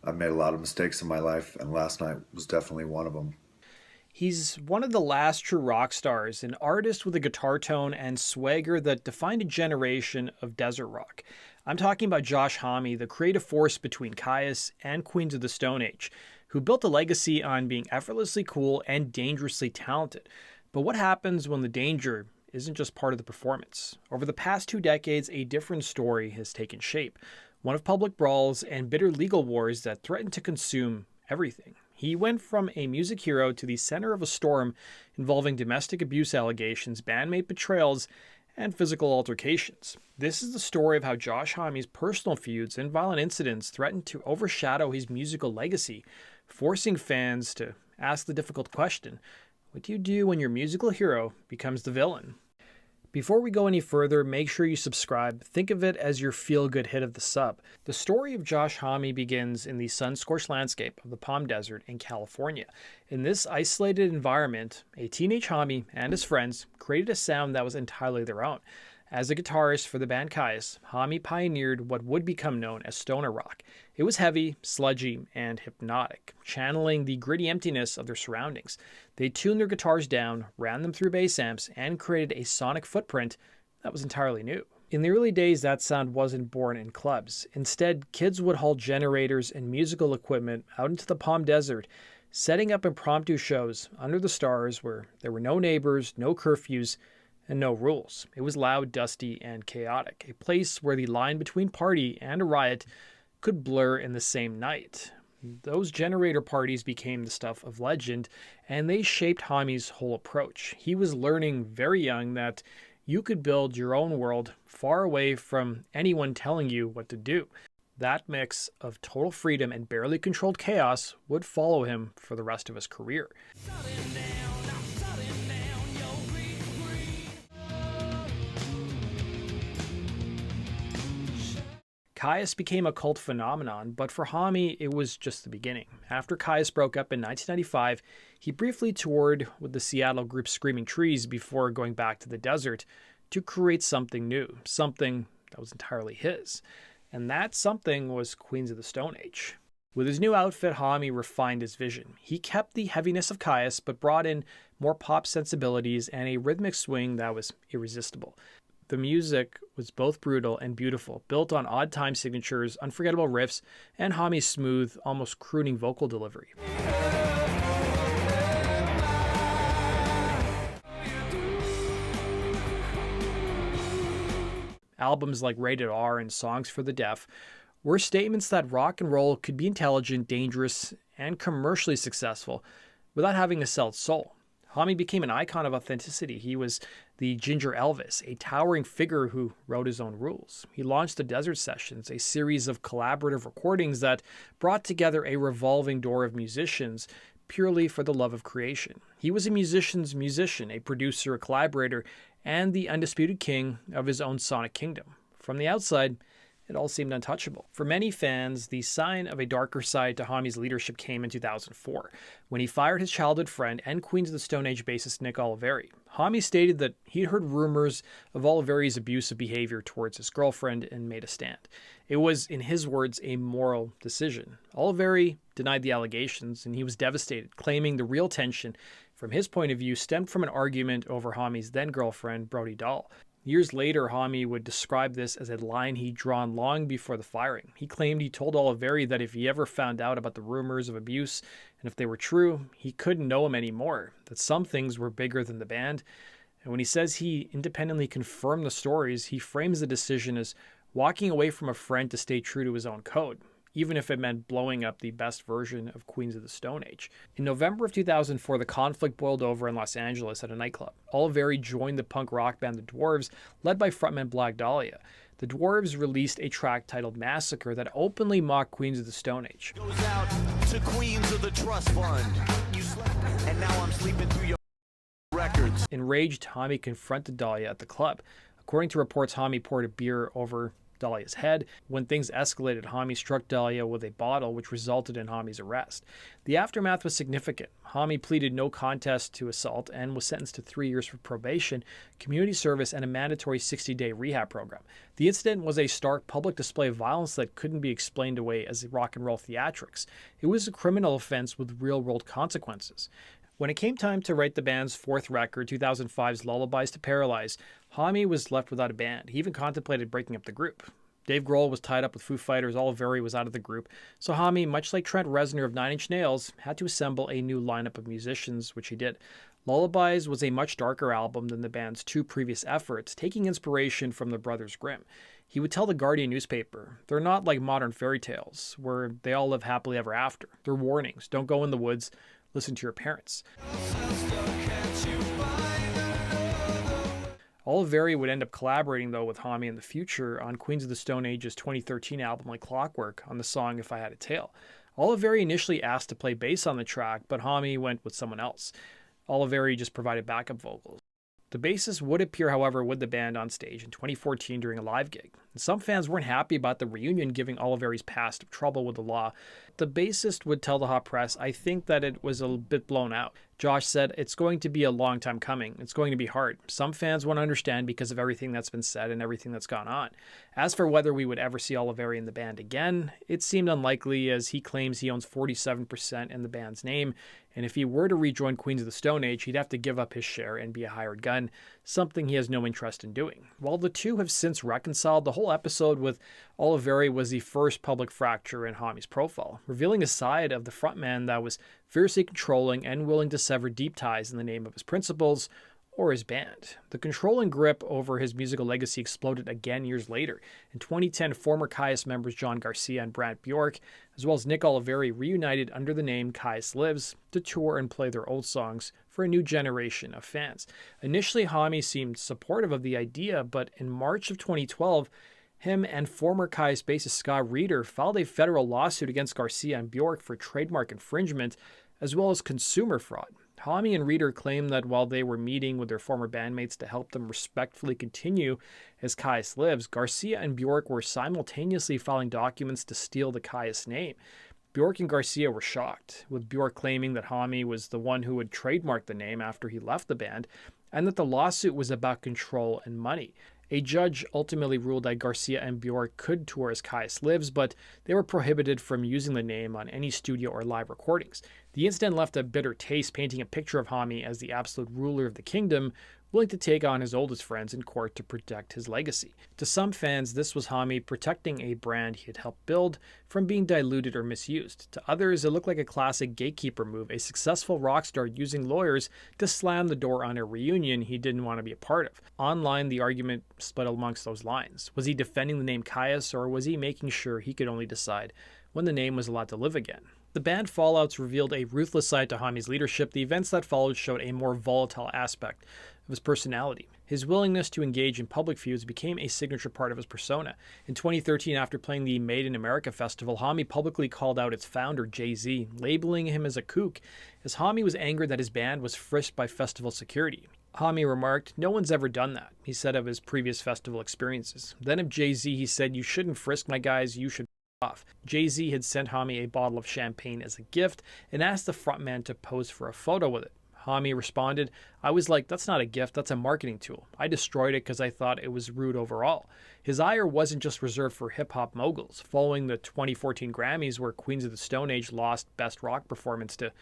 I've made a lot of mistakes in my life, and last night was definitely one of them. He's one of the last true rock stars, an artist with a guitar tone and swagger that defined a generation of desert rock. I'm talking about Josh Homme, the creative force between Kyuss and Queens of the Stone Age, who built a legacy on being effortlessly cool and dangerously talented. But what happens when the danger isn't just part of the performance? Over the past 2 decades, a different story has taken shape, one of public brawls and bitter legal wars that threaten to consume everything. He went from a music hero to the center of a storm involving domestic abuse allegations, bandmate betrayals, and physical altercations. This is the story of how Josh Homme's personal feuds and violent incidents threatened to overshadow his musical legacy, forcing fans to ask the difficult question: what do you do when your musical hero becomes the villain? Before we go any further, make sure you subscribe. Think of it as your feel-good hit of the sub. The story of Josh Homme begins in the sun-scorched landscape of the Palm Desert in California. In this isolated environment, a teenage Homme and his friends created a sound that was entirely their own. As a guitarist for the band Kyuss, Homme pioneered what would become known as stoner rock. It was heavy, sludgy, and hypnotic, channeling the gritty emptiness of their surroundings. They tuned their guitars down, ran them through bass amps, and created a sonic footprint that was entirely new. In the early days, that sound wasn't born in clubs. Instead, kids would haul generators and musical equipment out into the Palm Desert, setting up impromptu shows under the stars where there were no neighbors, no curfews, and no rules. It was loud, dusty, and chaotic, a place where the line between party and a riot could blur in the same night. Those generator parties became the stuff of legend, and they shaped Homme's whole approach. He was learning very young that you could build your own world far away from anyone telling you what to do. That mix of total freedom and barely controlled chaos would follow him for the rest of his career. Kyuss became a cult phenomenon, but for Homme, it was just the beginning. After Kyuss broke up in 1995, he briefly toured with the Seattle group Screaming Trees before going back to the desert to create something new, something that was entirely his. And that something was Queens of the Stone Age. With his new outfit, Homme refined his vision. He kept the heaviness of Kyuss, but brought in more pop sensibilities and a rhythmic swing that was irresistible. The music was both brutal and beautiful, built on odd time signatures, unforgettable riffs, and Homme's smooth, almost crooning vocal delivery. Albums like Rated R and Songs for the Deaf were statements that rock and roll could be intelligent, dangerous, and commercially successful without having to sell its soul. Homme became an icon of authenticity. He was the Ginger Elvis, a towering figure who wrote his own rules. He launched the Desert Sessions, a series of collaborative recordings that brought together a revolving door of musicians purely for the love of creation. He was a musician's musician, a producer, a collaborator, and the undisputed king of his own sonic kingdom. From the outside, it all seemed untouchable. For many fans, the sign of a darker side to Homme's leadership came in 2004, when he fired his childhood friend and Queens of the Stone Age bassist Nick Oliveri. Homme stated that he'd heard rumors of Oliveri's abusive behavior towards his girlfriend and made a stand. It was, in his words, a moral decision. Oliveri denied the allegations, and he was devastated, claiming the real tension, from his point of view, stemmed from an argument over Homme's then-girlfriend, Brody Dahl. Years later, Homme would describe this as a line he'd drawn long before the firing. He claimed he told Oliveri that if he ever found out about the rumors of abuse, and if they were true, he couldn't know him anymore, that some things were bigger than the band. And when he says he independently confirmed the stories, he frames the decision as walking away from a friend to stay true to his own code, even if it meant blowing up the best version of Queens of the Stone Age. In November of 2004, the conflict boiled over in Los Angeles at a nightclub. Oliveri joined the punk rock band The Dwarves, led by frontman Black Dahlia. The Dwarves released a track titled Massacre that openly mocked Queens of the Stone Age. Goes out to Queens of the Trust Fund. You slept, and now I'm sleeping through your records. Enraged, Homme confronted Dahlia at the club. According to reports, Homme poured a beer over Dahlia's head. When things escalated, Homme struck Dahlia with a bottle, which resulted in Homme's arrest. The aftermath was significant. Homme pleaded no contest to assault and was sentenced to 3 years for probation, community service, and a mandatory 60-day rehab program. The incident was a stark public display of violence that couldn't be explained away as rock and roll theatrics. It was a criminal offense with real-world consequences. When it came time to write the band's fourth record, 2005's Lullabies to Paralyze, Homme was left without a band. He even contemplated breaking up the group. Dave Grohl was tied up with Foo Fighters, Oliveri was out of the group, so Homme, much like Trent Reznor of Nine Inch Nails, had to assemble a new lineup of musicians, which he did. Lullabies was a much darker album than the band's two previous efforts, taking inspiration from the Brothers Grimm. He would tell the Guardian newspaper, "They're not like modern fairy tales, where they all live happily ever after. They're warnings. Don't go in the woods. Listen to your parents." Oliveri would end up collaborating, though, with Homme in the future on Queens of the Stone Age's 2013 album Like Clockwork on the song If I Had a Tail. Oliveri initially asked to play bass on the track, but Homme went with someone else. Oliveri just provided backup vocals. The bassist would appear, however, with the band on stage in 2014 during a live gig. Some fans weren't happy about the reunion, giving Oliveri's past of trouble with the law. The bassist would tell the hot press, "I think that it was a bit blown out." Josh said, "It's going to be a long time coming. It's going to be hard. Some fans won't understand because of everything that's been said and everything that's gone on." As for whether we would ever see Oliveri in the band again, it seemed unlikely, as he claims he owns 47% in the band's name, and if he were to rejoin Queens of the Stone Age, he'd have to give up his share and be a hired gun, something he has no interest in doing. While the two have since reconciled, the whole episode with Oliveri was the first public fracture in Homme's profile, revealing a side of the frontman that was fiercely controlling and willing to sever deep ties in the name of his principles or his band. The controlling grip over his musical legacy exploded again years later. In 2010, former Kyuss members John Garcia and Brant Bjork, as well as Nick Oliveri, reunited under the name Kyuss Lives to tour and play their old songs for a new generation of fans. Initially, Homme seemed supportive of the idea, but in March of 2012, him and former Kyuss bassist Scott Reeder filed a federal lawsuit against Garcia and Bjork for trademark infringement, as well as consumer fraud. Homme and Reeder claimed that while they were meeting with their former bandmates to help them respectfully continue as Kyuss Lives, Garcia and Bjork were simultaneously filing documents to steal the Kyuss name. Bjork and Garcia were shocked, with Bjork claiming that Homme was the one who had trademarked the name after he left the band, and that the lawsuit was about control and money. A judge ultimately ruled that Garcia and Bjork could tour as Kyuss Lives, but they were prohibited from using the name on any studio or live recordings. The incident left a bitter taste, painting a picture of Homme as the absolute ruler of the kingdom, willing to take on his oldest friends in court to protect his legacy. To some fans, this was Homme protecting a brand he had helped build from being diluted or misused. To others, it looked like a classic gatekeeper move, a successful rock star using lawyers to slam the door on a reunion he didn't want to be a part of. Online, the argument split amongst those lines. Was he defending the name Kyuss, or was he making sure he could only decide when the name was allowed to live again? The band fallouts revealed a ruthless side to Homme's leadership. The events that followed showed a more volatile aspect of his personality. His willingness to engage in public feuds became a signature part of his persona. In 2013, after playing the Made in America festival, Homme publicly called out its founder, Jay-Z, labeling him as a kook, as Homme was angered that his band was frisked by festival security. Homme remarked, "No one's ever done that," he said of his previous festival experiences. Then of Jay-Z, he said, "You shouldn't frisk my guys, you should off." Jay-Z had sent Homme a bottle of champagne as a gift and asked the frontman to pose for a photo with it. Homme responded, "I was like, that's not a gift, that's a marketing tool. I destroyed it because I thought it was rude overall." His ire wasn't just reserved for hip-hop moguls. Following the 2014 Grammys, where Queens of the Stone Age lost Best Rock Performance to,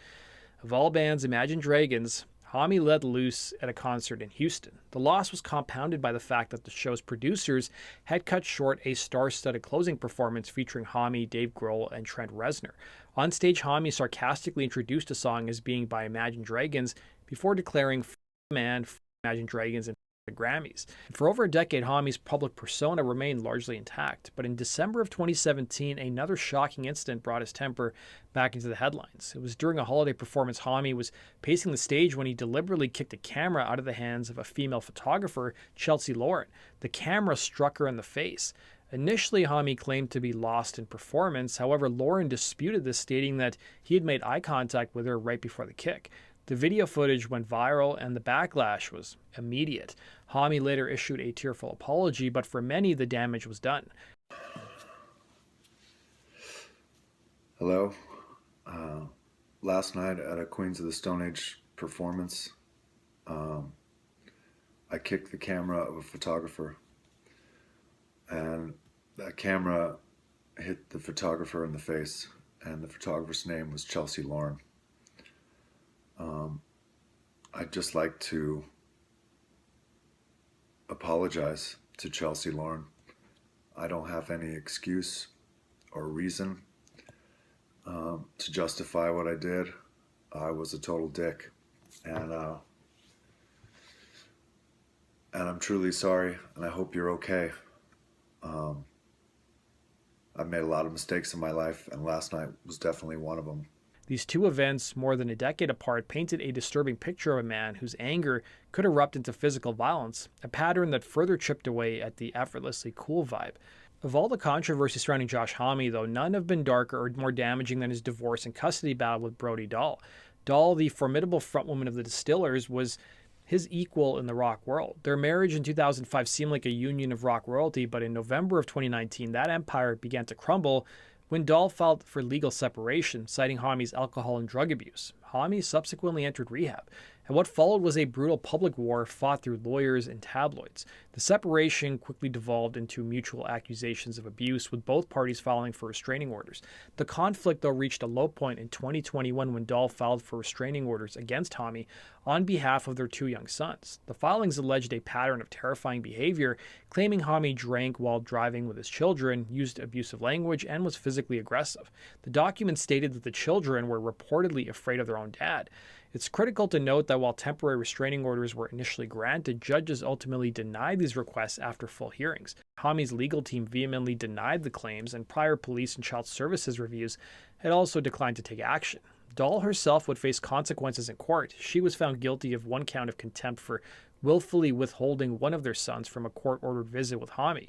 of all bands, Imagine Dragons, Homme let loose at a concert in Houston. The loss was compounded by the fact that the show's producers had cut short a star-studded closing performance featuring Homme, Dave Grohl, and Trent Reznor. On stage, Homme sarcastically introduced a song as being by Imagine Dragons before declaring, "F man, f Imagine Dragons, and the Grammys." For over a decade, Homme's public persona remained largely intact, but in December of 2017, another shocking incident brought his temper back into the headlines. It was during a holiday performance. Homme was pacing the stage when he deliberately kicked a camera out of the hands of a female photographer, Chelsea Lauren. The camera struck her in the face. Initially, Homme claimed to be lost in performance. However, Lauren disputed this, stating that he had made eye contact with her right before the kick. The video footage went viral and the backlash was immediate. Homme later issued a tearful apology, but for many, the damage was done. Hello. Last night at a Queens of the Stone Age performance, I kicked the camera of a photographer, and that camera hit the photographer in the face, and the photographer's name was Chelsea Lauren. I'd just like to apologize to Chelsea Lauren. I don't have any excuse or reason to justify what I did. I was a total dick, and I'm truly sorry, and I hope you're okay. I've made a lot of mistakes in my life, and last night was definitely one of them. These two events, more than a decade apart, painted a disturbing picture of a man whose anger could erupt into physical violence, a pattern that further chipped away at the effortlessly cool vibe. Of all the controversy surrounding Josh Homme, though, none have been darker or more damaging than his divorce and custody battle with Brody Dahl. Dahl, the formidable frontwoman of the Distillers, was his equal in the rock world. Their marriage in 2005 seemed like a union of rock royalty, but in November of 2019, that empire began to crumble when Dahl filed for legal separation, citing Homme's alcohol and drug abuse. Homme subsequently entered rehab, and what followed was a brutal public war fought through lawyers and tabloids. The separation quickly devolved into mutual accusations of abuse, with both parties filing for restraining orders. The conflict, though, reached a low point in 2021 when Dahl filed for restraining orders against Homme on behalf of their two young sons. The filings alleged a pattern of terrifying behavior, claiming Homme drank while driving with his children, used abusive language, and was physically aggressive. The documents stated that the children were reportedly afraid of their own dad. It's critical to note that while temporary restraining orders were initially granted, judges ultimately denied these requests after full hearings. Homme's legal team vehemently denied the claims, and prior police and child services reviews had also declined to take action. Dahl herself would face consequences in court. She was found guilty of one count of contempt for willfully withholding one of their sons from a court-ordered visit with Homme,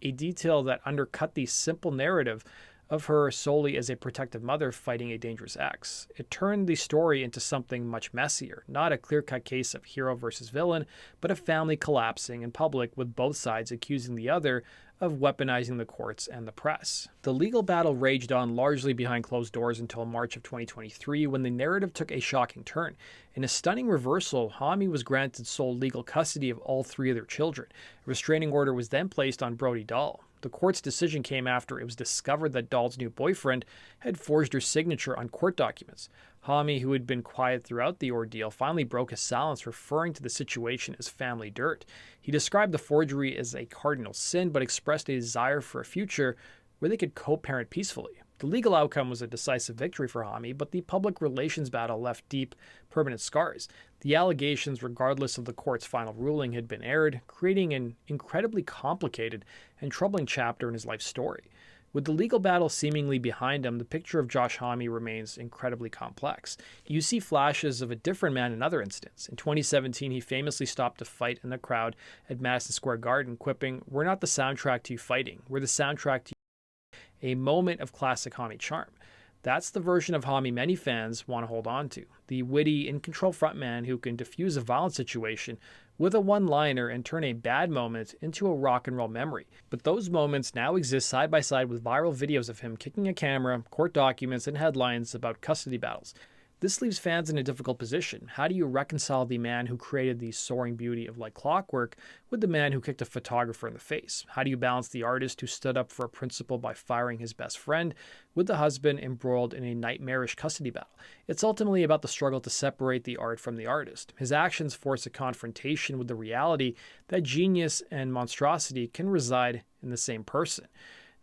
a detail that undercut the simple narrative of her solely as a protective mother fighting a dangerous ex. It turned the story into something much messier, not a clear-cut case of hero versus villain, but a family collapsing in public with both sides accusing the other of weaponizing the courts and the press. The legal battle raged on largely behind closed doors until March of 2023, when the narrative took a shocking turn. In a stunning reversal, Homme was granted sole legal custody of all three of their children. A restraining order was then placed on Brody Dahl. The court's decision came after it was discovered that Dahl's new boyfriend had forged her signature on court documents. Homme, who had been quiet throughout the ordeal, finally broke his silence, referring to the situation as family dirt. He described the forgery as a cardinal sin, but expressed a desire for a future where they could co-parent peacefully. The legal outcome was a decisive victory for Homme, but the public relations battle left deep, permanent scars. The allegations, regardless of the court's final ruling, had been aired, creating an incredibly complicated and troubling chapter in his life story. With the legal battle seemingly behind him, the picture of Josh Homme remains incredibly complex. You see flashes of a different man in other instances. In 2017, he famously stopped a fight in the crowd at Madison Square Garden, quipping, "We're not the soundtrack to you fighting. We're the soundtrack to you," a moment of classic Homme charm. That's the version of Homme many fans want to hold on to. The witty, in-control frontman who can diffuse a violent situation with a one-liner and turn a bad moment into a rock and roll memory. But those moments now exist side by side with viral videos of him kicking a camera, court documents, and headlines about custody battles. This leaves fans in a difficult position. How do you reconcile the man who created the soaring beauty of Like Clockwork with the man who kicked a photographer in the face? How do you balance the artist who stood up for a principle by firing his best friend with the husband embroiled in a nightmarish custody battle? It's ultimately about the struggle to separate the art from the artist. His actions force a confrontation with the reality that genius and monstrosity can reside in the same person.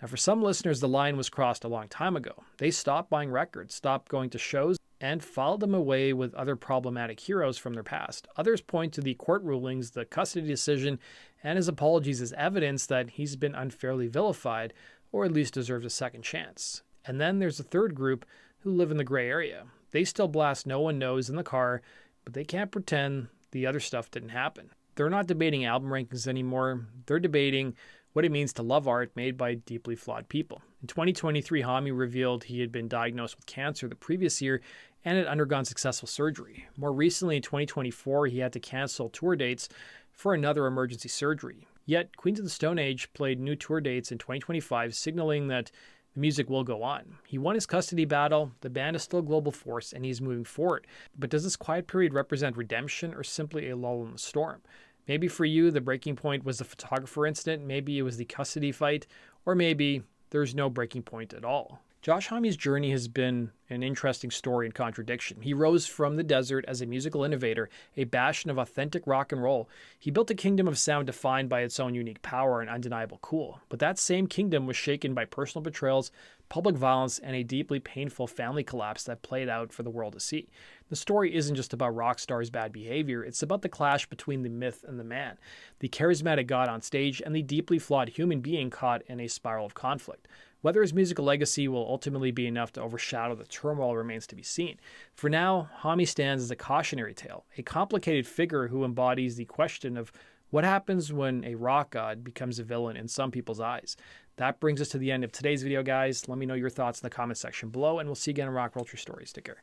Now, for some listeners, the line was crossed a long time ago. They stopped buying records, stopped going to shows, and filed them away with other problematic heroes from their past. Others point to the court rulings, the custody decision, and his apologies as evidence that he's been unfairly vilified, or at least deserves a second chance. And then there's a third group who live in the gray area. They still blast "No One Knows" in the car, but they can't pretend the other stuff didn't happen. They're not debating album rankings anymore. They're debating what it means to love art made by deeply flawed people. In 2023, Homme revealed he had been diagnosed with cancer the previous year and had undergone successful surgery. More recently, in 2024, he had to cancel tour dates for another emergency surgery. Yet, Queens of the Stone Age played new tour dates in 2025, signaling that the music will go on. He won his custody battle, the band is still a global force, and he's moving forward. But does this quiet period represent redemption or simply a lull in the storm? Maybe for you, the breaking point was the photographer incident, maybe it was the custody fight, or maybe there's no breaking point at all. Josh Homme's journey has been an interesting story and contradiction. He rose from the desert as a musical innovator, a bastion of authentic rock and roll. He built a kingdom of sound defined by its own unique power and undeniable cool. But that same kingdom was shaken by personal betrayals, public violence, and a deeply painful family collapse that played out for the world to see. The story isn't just about rock stars' bad behavior, it's about the clash between the myth and the man, the charismatic god on stage, and the deeply flawed human being caught in a spiral of conflict. Whether his musical legacy will ultimately be enough to overshadow the turmoil remains to be seen. For now, Homme stands as a cautionary tale, a complicated figure who embodies the question of what happens when a rock god becomes a villain in some people's eyes. That brings us to the end of today's video, guys. Let me know your thoughts in the comment section below, and we'll see you again in Rock Roll True Stories. Take care.